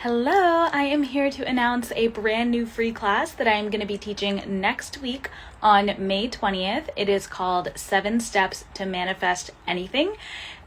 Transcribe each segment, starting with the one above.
Hello, I am here to announce a brand new free class that I am going to be teaching next week on May 20th. It is called 7 Steps to Manifest Anything,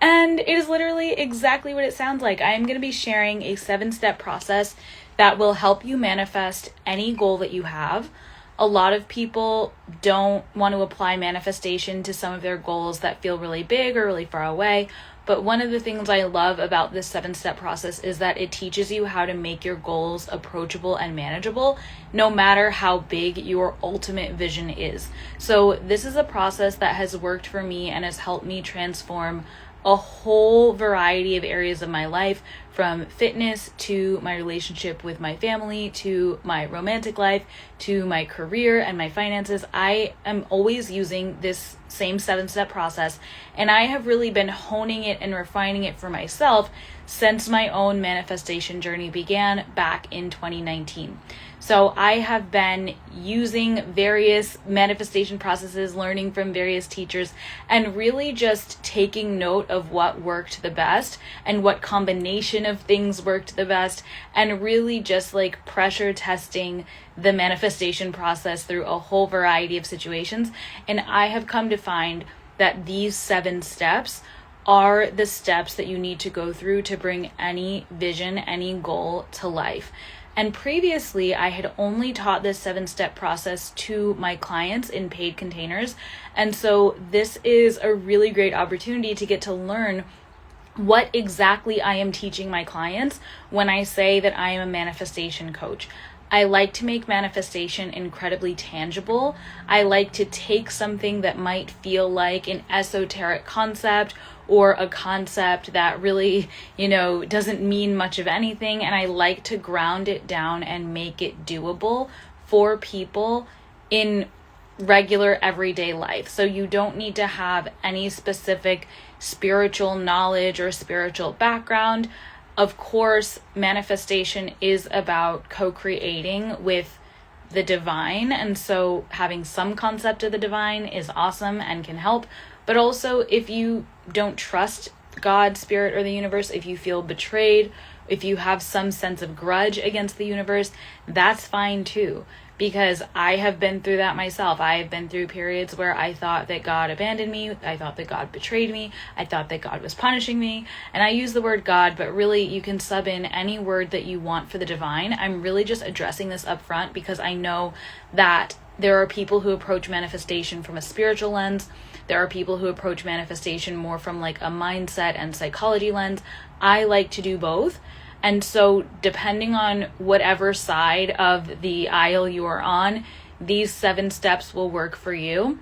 and it is literally exactly what it sounds like. I am going to be sharing a 7-step process that will help you manifest any goal that you have. A lot of people don't want to apply manifestation to some of their goals that feel really big or really far away. But one of the things I love about this 7-step process is that it teaches you how to make your goals approachable and manageable, no matter how big your ultimate vision is. So this is a process that has worked for me and has helped me transform a whole variety of areas of my life, from fitness to my relationship with my family, to my romantic life, to my career and my finances. I am always using this same 7-step process, and I have really been honing it and refining it for myself since my own manifestation journey began back in 2019. So I have been using various manifestation processes, learning from various teachers, and really just taking note of what worked the best and what combination of things worked the best, and really just like pressure testing the manifestation process through a whole variety of situations. And I have come to find that these 7 steps are the steps that you need to go through to bring any vision, any goal to life. And previously, I had only taught this 7-step process to my clients in paid containers. And so this is a really great opportunity to get to learn what exactly I am teaching my clients when I say that I am a manifestation coach. I like to make manifestation incredibly tangible. I like to take something that might feel like an esoteric concept or a concept that really, doesn't mean much of anything, and I like to ground it down and make it doable for people in regular everyday life. So you don't need to have any specific spiritual knowledge or spiritual background. Of course, manifestation is about co-creating with the divine, and so having some concept of the divine is awesome and can help. But also, if you don't trust God, spirit, or the universe, if you feel betrayed, if you have some sense of grudge against the universe, that's fine too. Because I have been through that myself. I have been through periods where I thought that God abandoned me. I thought that God betrayed me. I thought that God was punishing me. And I use the word God, but really you can sub in any word that you want for the divine. I'm really just addressing this up front because I know that there are people who approach manifestation from a spiritual lens. There are people who approach manifestation more from like a mindset and psychology lens. I like to do both. And so depending on whatever side of the aisle you are on, these 7 steps will work for you.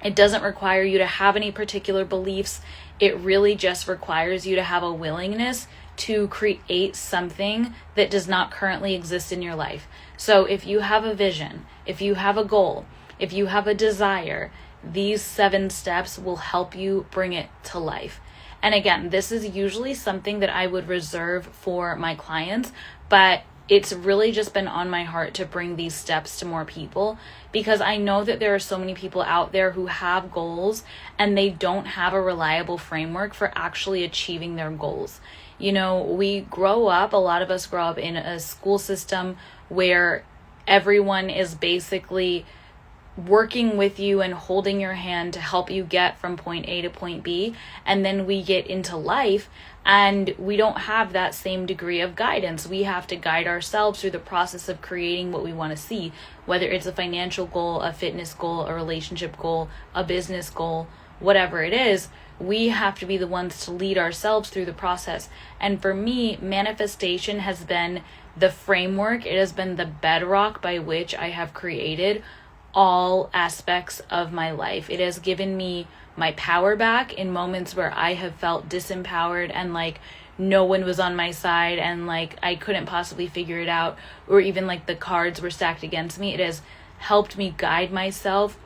It doesn't require you to have any particular beliefs. It really just requires you to have a willingness to create something that does not currently exist in your life. So if you have a vision, if you have a goal, if you have a desire, these 7 steps will help you bring it to life. And again, this is usually something that I would reserve for my clients, but it's really just been on my heart to bring these steps to more people, because I know that there are so many people out there who have goals and they don't have a reliable framework for actually achieving their goals. A lot of us grow up in a school system where everyone is basically working with you and holding your hand to help you get from point A to point B. And then we get into life and we don't have that same degree of guidance. We have to guide ourselves through the process of creating what we want to see, whether it's a financial goal, a fitness goal, a relationship goal, a business goal, whatever it is. We have to be the ones to lead ourselves through the process. And for me, manifestation has been the framework. It has been the bedrock by which I have created all aspects of my life. It has given me my power back in moments where I have felt disempowered and like no one was on my side and like I couldn't possibly figure it out, or even like the cards were stacked against me. It has helped me guide myself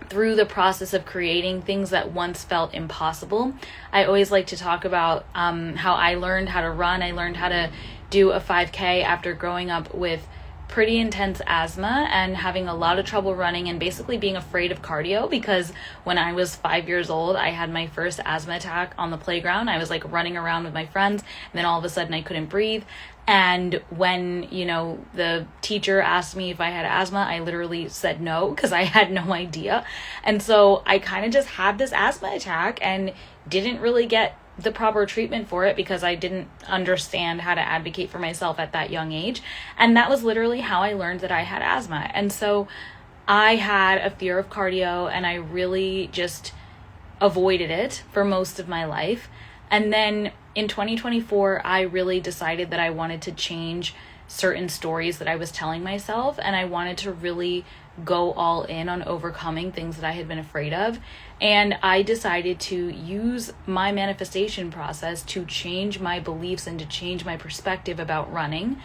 through the process of creating things that once felt impossible. I always like to talk about how I learned how to run. I learned how to do a 5K after growing up with pretty intense asthma and having a lot of trouble running and basically being afraid of cardio, because when I was 5 years old, I had my first asthma attack on the playground. I was like running around with my friends, and then all of a sudden I couldn't breathe. And when, the teacher asked me if I had asthma, I literally said no because I had no idea. And so I kind of just had this asthma attack and didn't really get the proper treatment for it because I didn't understand how to advocate for myself at that young age. And that was literally how I learned that I had asthma. And so I had a fear of cardio and I really just avoided it for most of my life. And then in 2024, I really decided that I wanted to change certain stories that I was telling myself, and I wanted to really go all in on overcoming things that I had been afraid of. And I decided to use my manifestation process to change my beliefs and to change my perspective about running.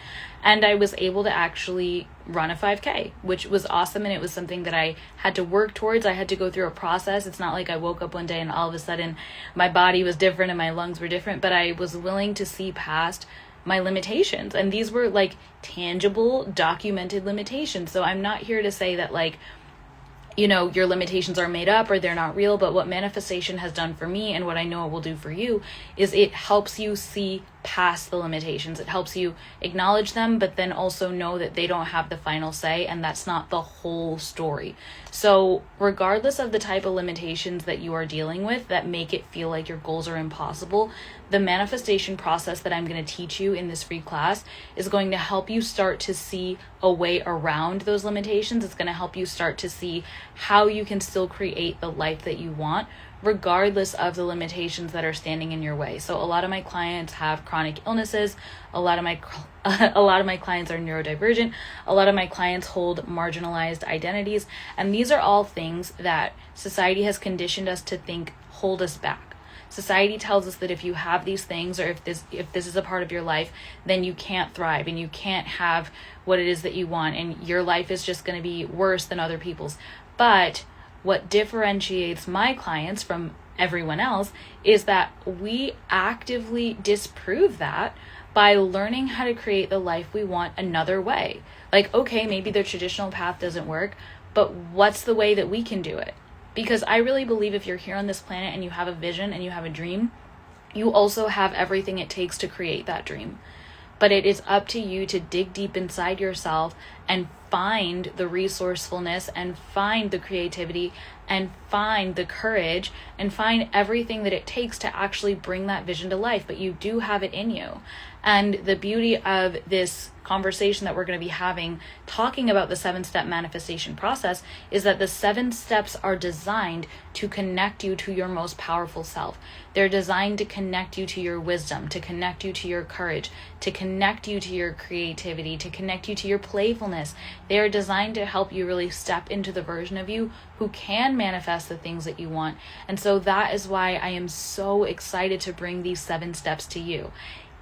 And I was able to actually run a 5K, which was awesome. And it was something that I had to work towards. I had to go through a process. It's not like I woke up one day and all of a sudden my body was different and my lungs were different, but I was willing to see past my limitations. And these were like tangible, documented limitations. So I'm not here to say that your limitations are made up or they're not real, but what manifestation has done for me and what I know it will do for you is it helps you see past the limitations. It helps you acknowledge them, but then also know that they don't have the final say, and that's not the whole story. So regardless of the type of limitations that you are dealing with that make it feel like your goals are impossible, the manifestation process that I'm going to teach you in this free class is going to help you start to see a way around those limitations. It's going to help you start to see how you can still create the life that you want, regardless of the limitations that are standing in your way. So a lot of my clients have chronic illnesses. A lot of my clients are neurodivergent. A lot of my clients hold marginalized identities. And these are all things that society has conditioned us to think hold us back. Society tells us that if you have these things, or if this is a part of your life, then you can't thrive and you can't have what it is that you want, and your life is just going to be worse than other people's. But what differentiates my clients from everyone else is that we actively disprove that by learning how to create the life we want another way. Like, okay, maybe the traditional path doesn't work, but what's the way that we can do it? Because I really believe if you're here on this planet and you have a vision and you have a dream, you also have everything it takes to create that dream. But it is up to you to dig deep inside yourself and find the resourcefulness and find the creativity and find the courage and find everything that it takes to actually bring that vision to life. But you do have it in you. And the beauty of this conversation that we're going to be having, talking about the 7-step manifestation process, is that the 7 steps are designed to connect you to your most powerful self. They're designed to connect you to your wisdom, to connect you to your courage, to connect you to your creativity, to connect you to your playfulness. They are designed to help you really step into the version of you who can manifest the things that you want. And so that is why I am so excited to bring these 7 steps to you.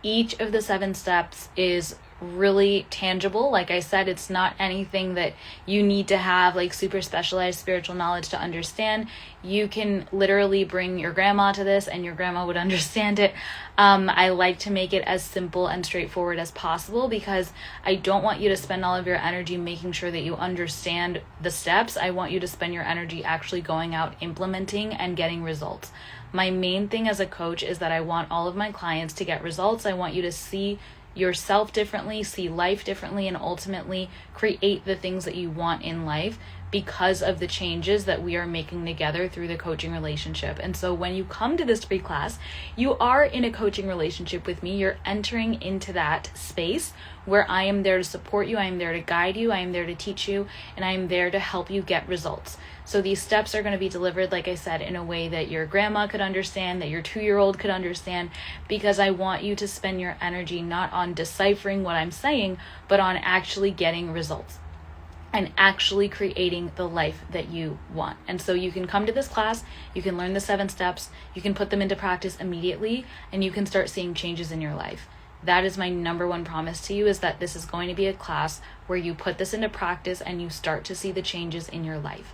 Each of the 7 steps is really tangible. Like I said, it's not anything that you need to have like super specialized spiritual knowledge to understand. You can literally bring your grandma to this and your grandma would understand it. I like to make it as simple and straightforward as possible because I don't want you to spend all of your energy making sure that you understand the steps. I want you to spend your energy actually going out, implementing, and getting results. My main thing as a coach is that I want all of my clients to get results. I want you to see yourself differently, see life differently, and ultimately create the things that you want in life because of the changes that we are making together through the coaching relationship. And so when you come to this free class, you are in a coaching relationship with me. You're entering into that space where I am there to support you, I am there to guide you, I am there to teach you, and I am there to help you get results. So these steps are going to be delivered, like I said, in a way that your grandma could understand, that your 2-year-old could understand, because I want you to spend your energy not on deciphering what I'm saying, but on actually getting results and actually creating the life that you want. And so you can come to this class, you can learn the 7 steps, you can put them into practice immediately, and you can start seeing changes in your life. That is my number one promise to you, is that this is going to be a class where you put this into practice and you start to see the changes in your life.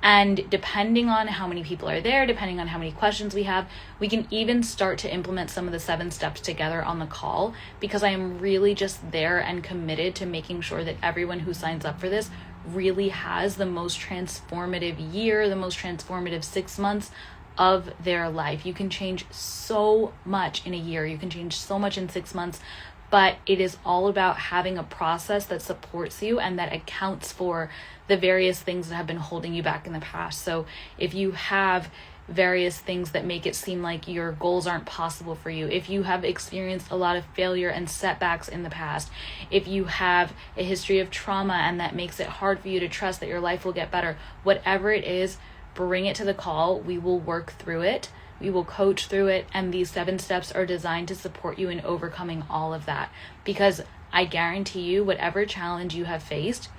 And depending on how many people are there, depending on how many questions we have, we can even start to implement some of the 7 steps together on the call, because I am really just there and committed to making sure that everyone who signs up for this really has the most transformative year, the most transformative 6 months of their life. You can change so much in a year. You can change so much in 6 months but it is all about having a process that supports you and that accounts for the various things that have been holding you back in the past. So if you have various things that make it seem like your goals aren't possible for you, if you have experienced a lot of failure and setbacks in the past, if you have a history of trauma and that makes it hard for you to trust that your life will get better, whatever it is, bring it to the call. We will work through it. We will coach through it. And these 7 steps are designed to support you in overcoming all of that. Because I guarantee you, whatever challenge you have faced,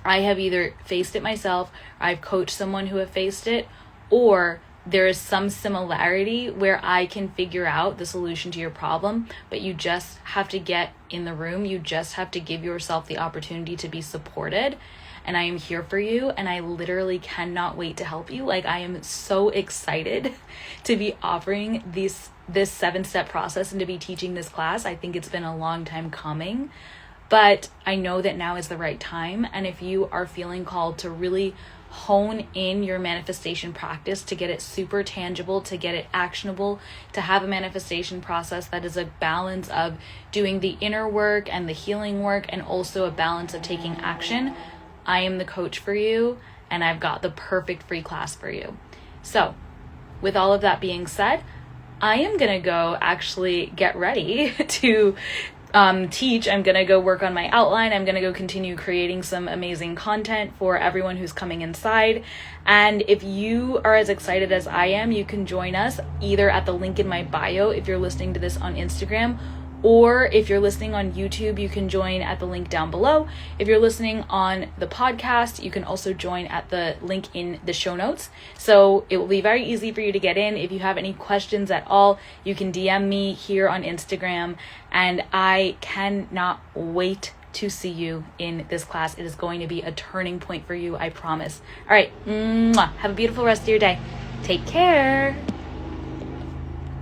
I have either faced it myself, or I've coached someone who have faced it, or there is some similarity where I can figure out the solution to your problem, but you just have to get in the room. You just have to give yourself the opportunity to be supported. And I am here for you, and I literally cannot wait to help you. Like, I am so excited to be offering this 7-step process and to be teaching this class. I think it's been a long time coming, but I know that now is the right time. And if you are feeling called to really hone in your manifestation practice, to get it super tangible, to get it actionable, to have a manifestation process that is a balance of doing the inner work and the healing work, and also a balance of taking action, I am the coach for you, and I've got the perfect free class for you. So with all of that being said, I am going to go actually get ready to teach. I'm going to go work on my outline. I'm going to go continue creating some amazing content for everyone who's coming inside. And if you are as excited as I am, you can join us either at the link in my bio if you're listening to this on Instagram, or if you're listening on YouTube, you can join at the link down below. If you're listening on the podcast, you can also join at the link in the show notes. So it will be very easy for you to get in. If you have any questions at all, you can DM me here on Instagram, and I cannot wait to see you in this class. It is going to be a turning point for you, I promise. All right, have a beautiful rest of your day. Take care.